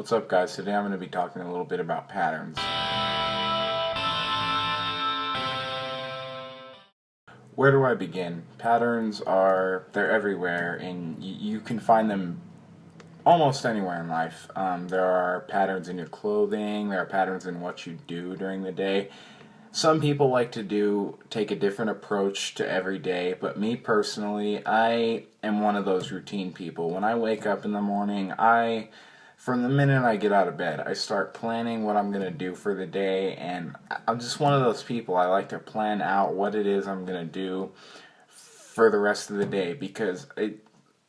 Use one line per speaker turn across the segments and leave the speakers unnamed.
What's up, guys? Today I'm going to be talking a little bit about patterns. Where do I begin? Patterns they're everywhere, and you can find them almost anywhere in life. There are patterns in your clothing, there are patterns in what you do during the day. Some people like to take a different approach to every day, but me personally, I am one of those routine people. When I wake up in the morning, from the minute I get out of bed, I start planning what I'm going to do for the day, and I'm just one of those people. I like to plan out what it is I'm going to do for the rest of the day because it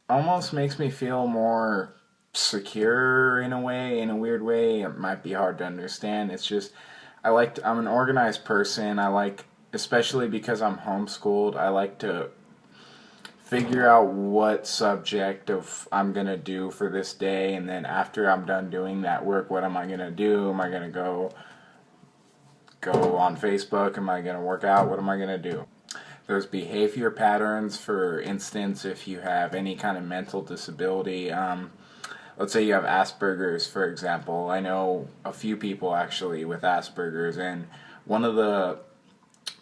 almost makes me feel more secure in a way, in a weird way. It might be hard to understand. It's just, I'm an organized person. Especially because I'm homeschooled, I like to figure out what subject of I'm gonna do for this day, and then after I'm done doing that work, what am I gonna do? Am I gonna go on Facebook? Am I gonna work out? What am I gonna do? There's behavior patterns. For instance, if you have any kind of mental disability, let's say you have Asperger's, for example. I know a few people actually with Asperger's, and one of the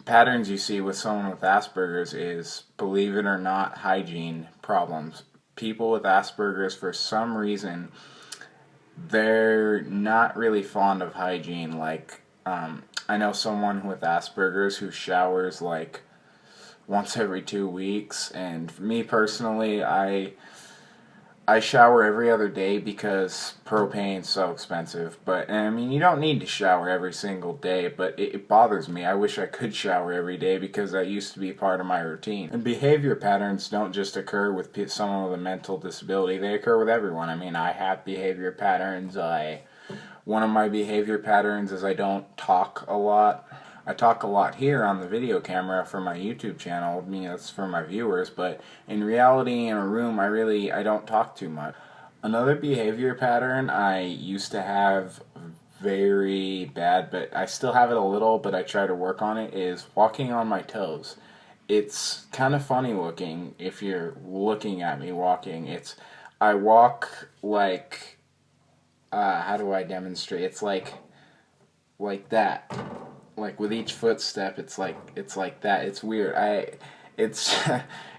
patterns you see with someone with Asperger's is, believe it or not, hygiene problems. People with Asperger's, for some reason, they're not really fond of hygiene. I know someone with Asperger's who showers like once every 2 weeks, and for me personally, I shower every other day because propane's so expensive. But, I mean, you don't need to shower every single day, but it bothers me. I wish I could shower every day because that used to be part of my routine. And behavior patterns don't just occur with someone with a mental disability. They occur with everyone. I mean, I have behavior patterns. One of my behavior patterns is I don't talk a lot. I talk a lot here on the video camera for my YouTube channel. I mean, that's for my viewers, but in reality, in a room, I don't talk too much. Another behavior pattern I used to have very bad, but I still have it a little, but I try to work on it, is walking on my toes. It's kind of funny looking if you're looking at me walking. I walk like, how do I demonstrate? It's like that. Like with each footstep, it's like that. It's weird. It's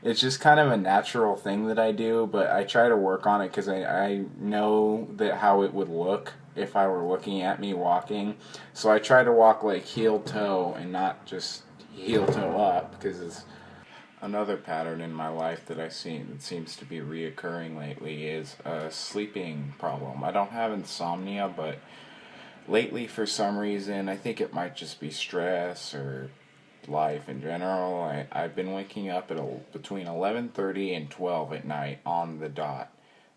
it's just kind of a natural thing that I do, but I try to work on it because I know that how it would look if I were looking at me walking. So I try to walk like heel toe and not just heel toe up, because it's another pattern in my life that I've seen that seems to be reoccurring lately is a sleeping problem. I don't have insomnia, but lately, for some reason, I think it might just be stress or life in general, I've been waking up at between 11:30 and 12 at night on the dot.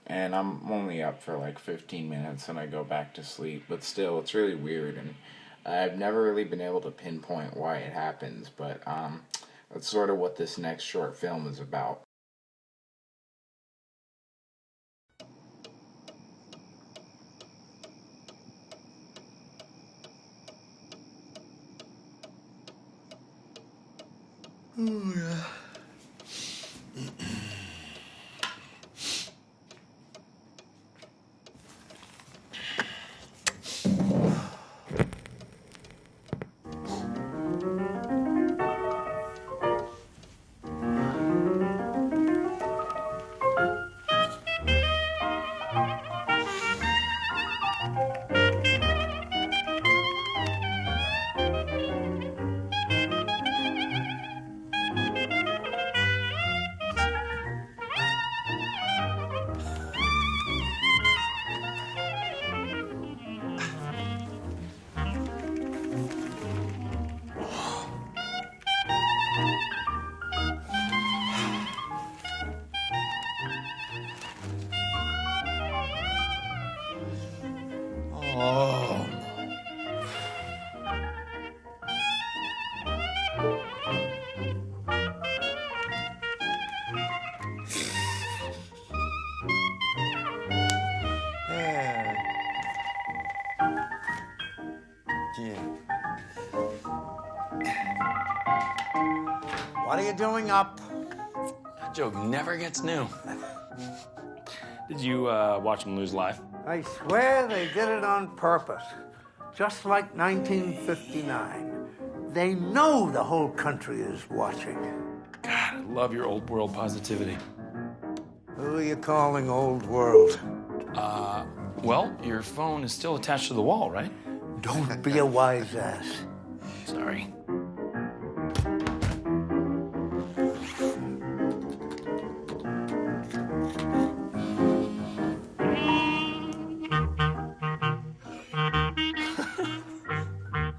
And I'm only up for like 15 minutes and I go back to sleep. But still, it's really weird, and I've never really been able to pinpoint why it happens. But that's sort of what this next short film is about.
Oh, yeah. Oh. Yeah. What are you doing up?
That joke never gets new. Did you watch him lose live?
I swear they did it on purpose. Just like 1959. They know the whole country is watching.
God, I love your old world positivity.
Who are you calling old world?
Well, your phone is still attached to the wall, right?
Don't be a wise ass.
Sorry.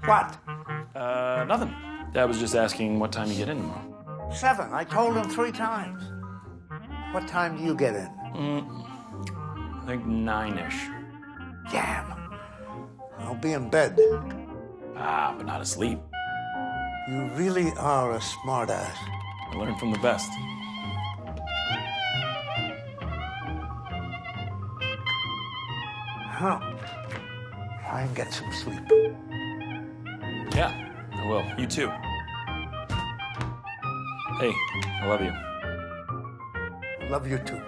What?
Nothing. Dad was just asking what time you get in tomorrow.
7. I told him 3 times. What time do you get in?
I think 9-ish.
Damn. I'll be in bed.
But not asleep.
You really are a smartass.
I learned from the best.
Huh. Try and get some sleep.
Yeah, I will. You too. Hey, I love you.
Love you too.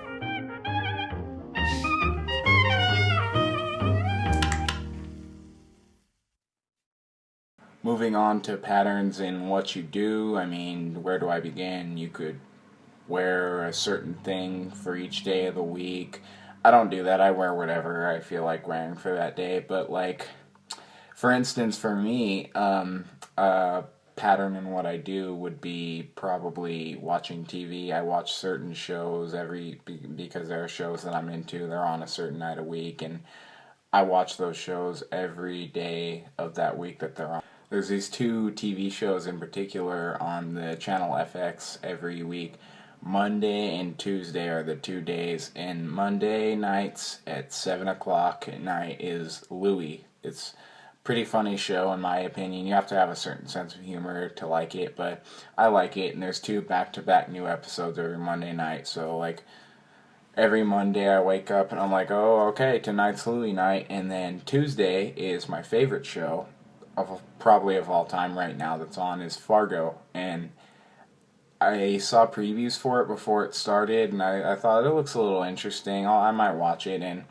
Moving on to patterns in what you do, I mean, where do I begin? You could wear a certain thing for each day of the week. I don't do that. I wear whatever I feel like wearing for that day. But, like, for instance, for me, a pattern in what I do would be probably watching TV. I watch certain shows because there are shows that I'm into. They're on a certain night a week, and I watch those shows every day of that week that they're on. There's these 2 TV shows in particular on the channel FX every week. Monday and Tuesday are the 2 days, and Monday nights at 7 o'clock at night is Louie. It's a pretty funny show in my opinion. You have to have a certain sense of humor to like it, but I like it, and there's 2 back-to-back new episodes every Monday night, so like every Monday I wake up and I'm like, oh, okay, tonight's Louie night, and then Tuesday is my favorite show, probably of all time right now that's on, is Fargo, and I saw previews for it before it started, and I thought it looks a little interesting. I might watch it, and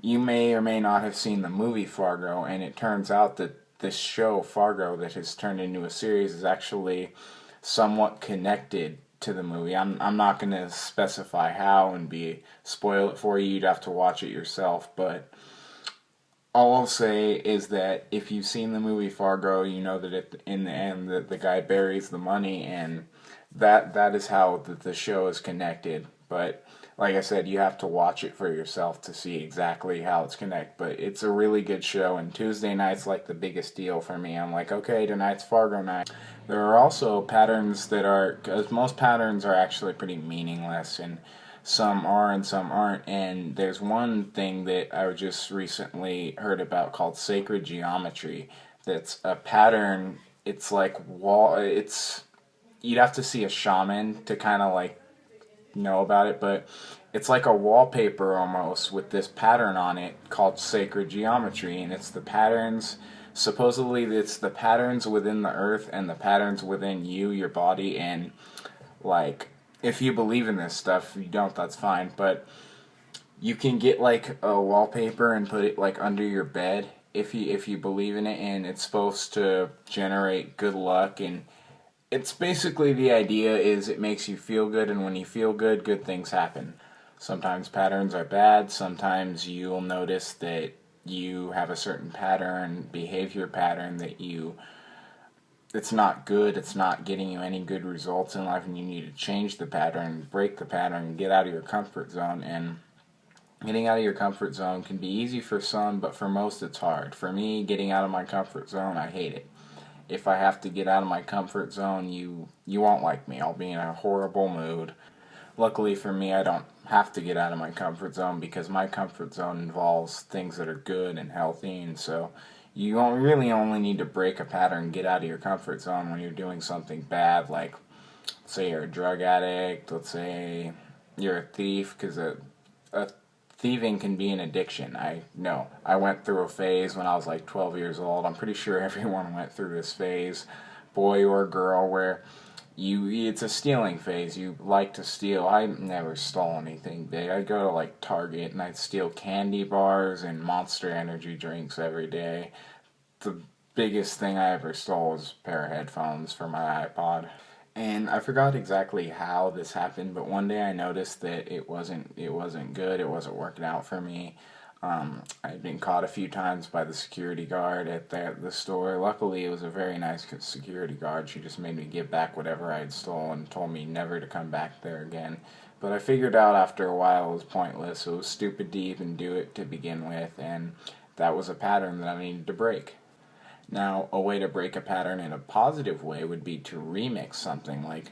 you may or may not have seen the movie Fargo, and it turns out that this show, Fargo, that has turned into a series is actually somewhat connected to the movie. I'm not going to specify how and spoil it for you. You'd have to watch it yourself, but all I'll say is that if you've seen the movie Fargo, you know that in the end that the guy buries the money, and that is how the show is connected. But like I said, you have to watch it for yourself to see exactly how it's connected. But it's a really good show, and Tuesday night's like the biggest deal for me. I'm like, okay, tonight's Fargo night. There are also patterns because most patterns are actually pretty meaningless, and some are and some aren't. And there's one thing that I just recently heard about called sacred geometry. That's a pattern. It's like you'd have to see a shaman to kind of like know about it, but it's like a wallpaper almost with this pattern on it called sacred geometry, and it's the patterns. Supposedly, it's the patterns within the earth and the patterns within you, your body, and like, if you believe in this stuff, if you don't, that's fine, but you can get like a wallpaper and put it like under your bed if you believe in it, and it's supposed to generate good luck, and it's basically the idea is it makes you feel good, and when you feel good, good things happen. Sometimes patterns are bad, sometimes you'll notice that you have a certain behavior pattern it's not good, it's not getting you any good results in life, and you need to change the pattern, break the pattern, get out of your comfort zone. And getting out of your comfort zone can be easy for some, but for most it's hard. For me, getting out of my comfort zone, I hate it. If I have to get out of my comfort zone, you won't like me. I'll be in a horrible mood. Luckily for me, I don't have to get out of my comfort zone because my comfort zone involves things that are good and healthy, and so you really only need to break a pattern, get out of your comfort zone when you're doing something bad, like let's say you're a drug addict, let's say you're a thief, because a thieving can be an addiction. I know. I went through a phase when I was like 12 years old. I'm pretty sure everyone went through this phase, boy or girl, where it's a stealing phase. You like to steal. I never stole anything big. I'd go to like Target and I'd steal candy bars and Monster Energy drinks every day. The biggest thing I ever stole was a pair of headphones for my iPod. And I forgot exactly how this happened, but one day I noticed that it wasn't good. It wasn't working out for me. I'd been caught a few times by the security guard at the store. Luckily, it was a very nice security guard. She just made me give back whatever I had stolen and told me never to come back there again. But I figured out after a while it was pointless. It was stupid to even do it to begin with, and that was a pattern that I needed to break. Now, a way to break a pattern in a positive way would be to remix something like,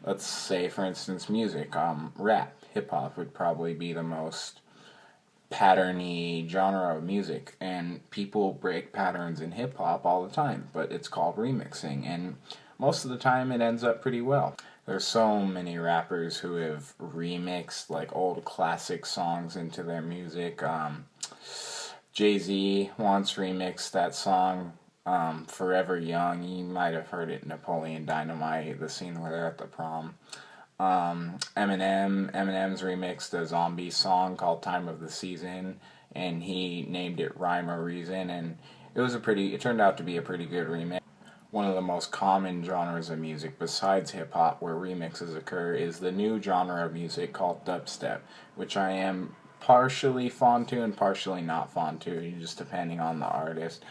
let's say, for instance, music. Rap, hip-hop would probably be the most patterny genre of music, and people break patterns in hip-hop all the time, but it's called remixing, and most of the time it ends up pretty well. There's so many rappers who have remixed like old classic songs into their music. Jay-Z once remixed that song, Forever Young. You might have heard it, Napoleon Dynamite, the scene where they're at the prom. Eminem's remixed a zombie song called Time of the Season, and he named it Rhyme or Reason, and it turned out to be a pretty good remix. One of the most common genres of music besides hip-hop where remixes occur is the new genre of music called dubstep, which I am partially fond to and partially not fond to, just depending on the artist.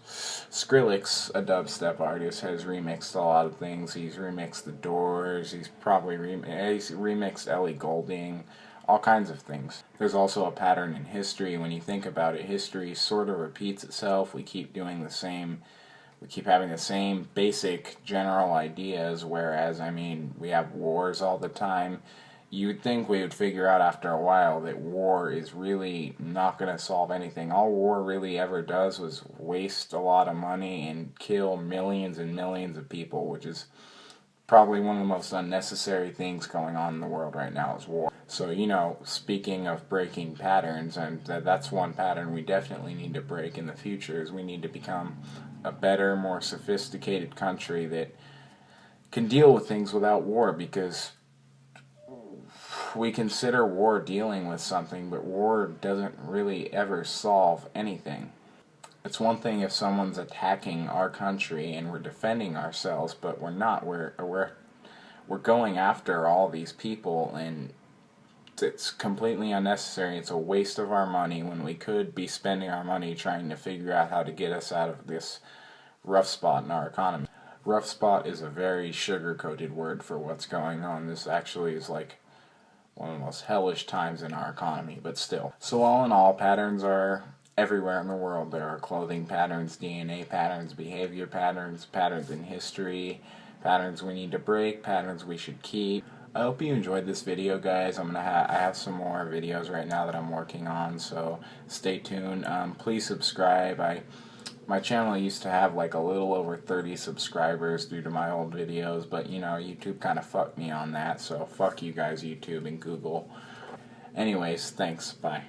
Skrillex, a dubstep artist, has remixed a lot of things. He's remixed The Doors, he's remixed Ellie Goulding, all kinds of things. There's also a pattern in history. When you think about it, history sort of repeats itself. We keep having the same basic general ideas, whereas, we have wars all the time. You would think we would figure out after a while that war is really not going to solve anything. All war really ever does was waste a lot of money and kill millions and millions of people, which is probably one of the most unnecessary things going on in the world right now is war. So, speaking of breaking patterns, and that's one pattern we definitely need to break in the future, is we need to become a better, more sophisticated country that can deal with things without war, because we consider war dealing with something, but war doesn't really ever solve anything. It's one thing if someone's attacking our country and we're defending ourselves, but we're not. We're going after all these people, and it's completely unnecessary. It's a waste of our money when we could be spending our money trying to figure out how to get us out of this rough spot in our economy. Rough spot is a very sugar-coated word for what's going on. This actually is like one of the most hellish times in our economy, but still. So all in all, patterns are everywhere in the world. There are clothing patterns, DNA patterns, behavior patterns, patterns in history, patterns we need to break, patterns we should keep. I hope you enjoyed this video, guys. I have some more videos right now that I'm working on, so stay tuned. Please subscribe. My channel used to have like a little over 30 subscribers due to my old videos, but YouTube kind of fucked me on that, so fuck you guys, YouTube and Google. Anyways, thanks, bye.